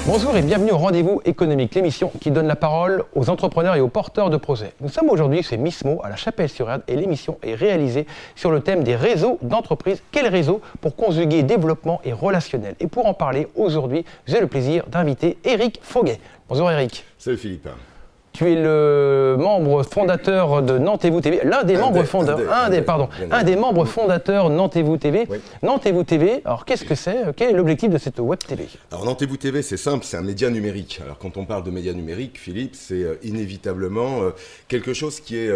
Bonjour et bienvenue au Rendez-vous économique, l'émission qui donne la parole aux entrepreneurs et aux porteurs de projets. Nous sommes aujourd'hui chez Mismo à la Chapelle-sur-Erdre et l'émission est réalisée sur le thème des réseaux d'entreprise. Quel réseau pour conjuguer développement et relationnel? Et pour en parler aujourd'hui, j'ai le plaisir d'inviter Eric Foguet. Bonjour Eric. Salut Philippe. Tu es le membre fondateur de Nantez-vous TV, l'un des membres fondateurs Nantez-vous TV. Oui. Nantez-vous TV, alors qu'est-ce que c'est? Quel est l'objectif de cette web TV? Alors Nantez-vous TV, c'est simple, c'est un média numérique. Alors quand on parle de média numérique, Philippe, c'est inévitablement quelque chose qui est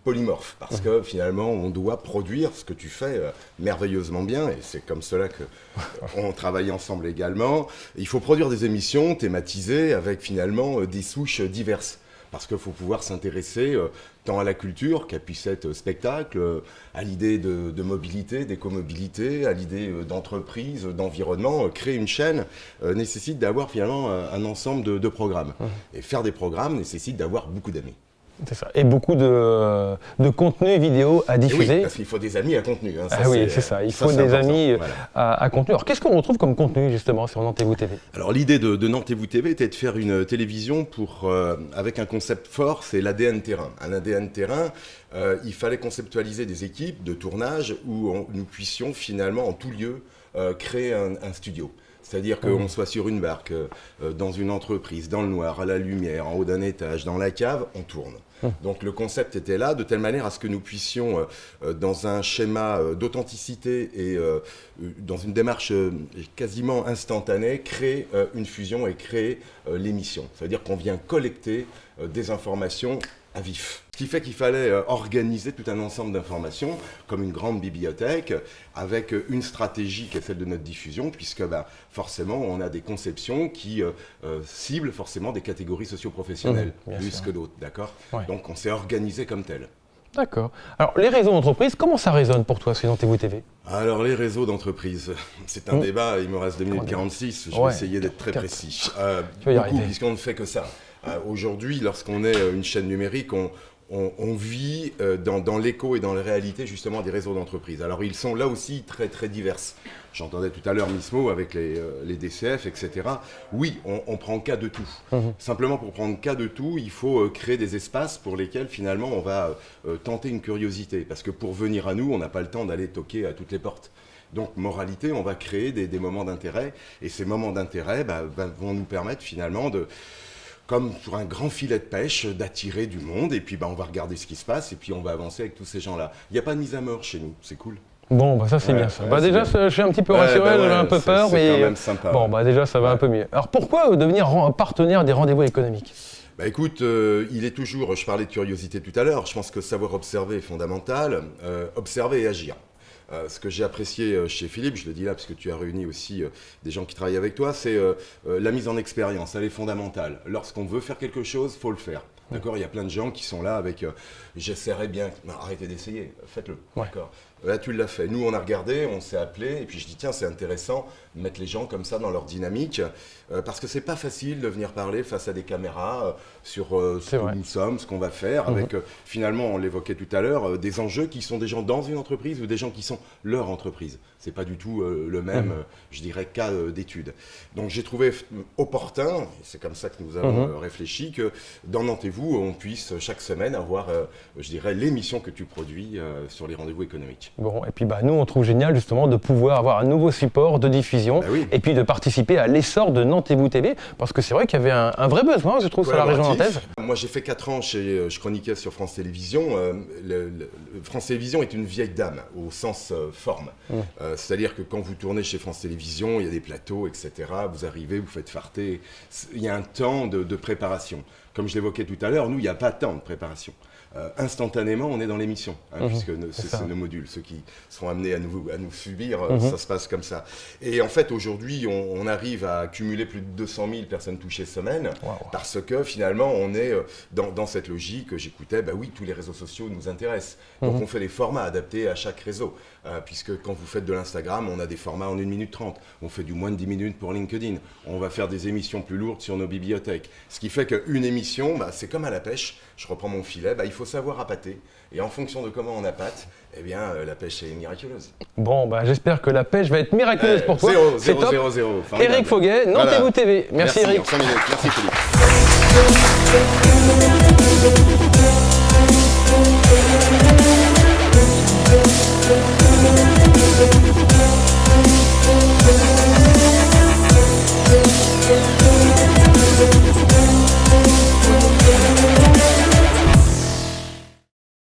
polymorphe. Parce que finalement, on doit produire ce que tu fais merveilleusement bien. Et c'est comme cela qu'on travaille ensemble également. Il faut produire des émissions thématisées avec finalement des souches diverses. Parce qu'il faut pouvoir s'intéresser tant à la culture qu'à puisse être spectacle, à l'idée de mobilité, d'écomobilité, à l'idée d'entreprise, d'environnement. Créer une chaîne nécessite d'avoir finalement un ensemble de programmes. Et faire des programmes nécessite d'avoir beaucoup d'amis. C'est ça. Et beaucoup de contenu vidéo à diffuser. Oui, parce qu'il faut des amis à contenu. Hein. Oui, c'est ça. Il faut des amis à contenu. Alors, qu'est-ce qu'on retrouve comme contenu, justement, sur Nantez-vous TV? Alors, l'idée de Nantez-vous TV était de faire une télévision avec un concept fort, c'est l'ADN terrain. Un ADN terrain, il fallait conceptualiser des équipes de tournage où nous puissions finalement, en tout lieu, créer un studio. C'est-à-dire qu'on soit sur une barque, dans une entreprise, dans le noir, à la lumière, en haut d'un étage, dans la cave, on tourne. Donc le concept était là, de telle manière à ce que nous puissions, dans un schéma d'authenticité et dans une démarche quasiment instantanée, créer une fusion et créer l'émission. C'est-à-dire qu'on vient collecter des informations à vif. Ce qui fait qu'il fallait organiser tout un ensemble d'informations, comme une grande bibliothèque, avec une stratégie qui est celle de notre diffusion, puisque forcément on a des conceptions qui ciblent forcément des catégories socio-professionnelles, plus que d'autres, d'accord ? Ouais. Donc on s'est organisé comme tel. D'accord. Alors les réseaux d'entreprise, comment ça résonne pour toi sur Nantez-vous TV? Alors les réseaux d'entreprise, c'est un débat, il me reste 2 minutes 46, je vais essayer d'être très précis. Beaucoup, puisqu'on ne fait que ça. Aujourd'hui, lorsqu'on est une chaîne numérique, on vit dans l'écho et dans la réalité justement des réseaux d'entreprise. Alors ils sont là aussi très très divers. J'entendais tout à l'heure Mismo avec les DCF, etc. Oui, on prend cas de tout. Simplement pour prendre cas de tout, il faut créer des espaces pour lesquels finalement on va tenter une curiosité. Parce que pour venir à nous, on n'a pas le temps d'aller toquer à toutes les portes. Donc, moralité, on va créer des moments d'intérêt. Et ces moments d'intérêt vont nous permettre finalement comme pour un grand filet de pêche, d'attirer du monde. Et puis, on va regarder ce qui se passe et puis on va avancer avec tous ces gens-là. Il n'y a pas de mise à mort chez nous, c'est cool. Bon, ça c'est bien ça. Déjà, je suis un petit peu rassuré, j'avais un peu peur, mais quand même sympa. Bon, déjà, ça va un peu mieux. Alors, pourquoi devenir partenaire des rendez-vous économiques? Écoute, il est toujours, je parlais de curiosité tout à l'heure, je pense que savoir observer est fondamental, observer et agir. Ce que j'ai apprécié chez Philippe, je le dis là parce que tu as réuni aussi des gens qui travaillent avec toi, c'est la mise en expérience, elle est fondamentale. Lorsqu'on veut faire quelque chose, il faut le faire. D'accord, il y a plein de gens qui sont là avec j'essaierai bien. Non, arrêtez d'essayer, faites-le. D'accord. Là, tu l'as fait. Nous, on a regardé, on s'est appelé, et puis je dis tiens, c'est intéressant de mettre les gens comme ça dans leur dynamique, parce que c'est pas facile de venir parler face à des caméras sur ce que nous sommes, ce qu'on va faire, avec finalement, on l'évoquait tout à l'heure, des enjeux qui sont des gens dans une entreprise ou des gens qui sont leur entreprise. C'est pas du tout le même, je dirais, cas d'étude. Donc j'ai trouvé opportun, et c'est comme ça que nous avons réfléchi, que dans Nantez-vous, on puisse chaque semaine avoir, je dirais, l'émission que tu produis sur les rendez-vous économiques. Bon, et puis nous, on trouve génial justement de pouvoir avoir un nouveau support de diffusion et puis de participer à l'essor de Nantez-vous TV, parce que c'est vrai qu'il y avait un vrai besoin, je trouve, sur la région nantaise. Moi, j'ai fait 4 ans je chroniquais sur France Télévisions. France Télévisions est une vieille dame, au sens forme. C'est-à-dire que quand vous tournez chez France Télévisions, il y a des plateaux, etc. Vous arrivez, vous faites farter. Il y a un temps de préparation. Comme je l'évoquais tout à l'heure, nous, il n'y a pas tant de préparation. Instantanément, on est dans l'émission, puisque c'est nos modules. Ceux qui seront amenés à nous subir, ça se passe comme ça. Et en fait, aujourd'hui, on arrive à accumuler plus de 200 000 personnes touchées semaine, parce que finalement, on est dans cette logique. J'écoutais, tous les réseaux sociaux nous intéressent. Donc, on fait des formats adaptés à chaque réseau, puisque quand vous faites de l'Instagram, on a des formats en 1 minute 30. On fait du moins de 10 minutes pour LinkedIn. On va faire des émissions plus lourdes sur nos bibliothèques. Ce qui fait qu'une émission l'émission, c'est comme à la pêche, je reprends mon filet, il faut savoir appâter. Et en fonction de comment on appâte, eh bien, la pêche est miraculeuse. Bon, j'espère que la pêche va être miraculeuse pour toi. 0-0-0. Éric Foguet, Nantez-vous TV. Merci Éric. Merci Philippe.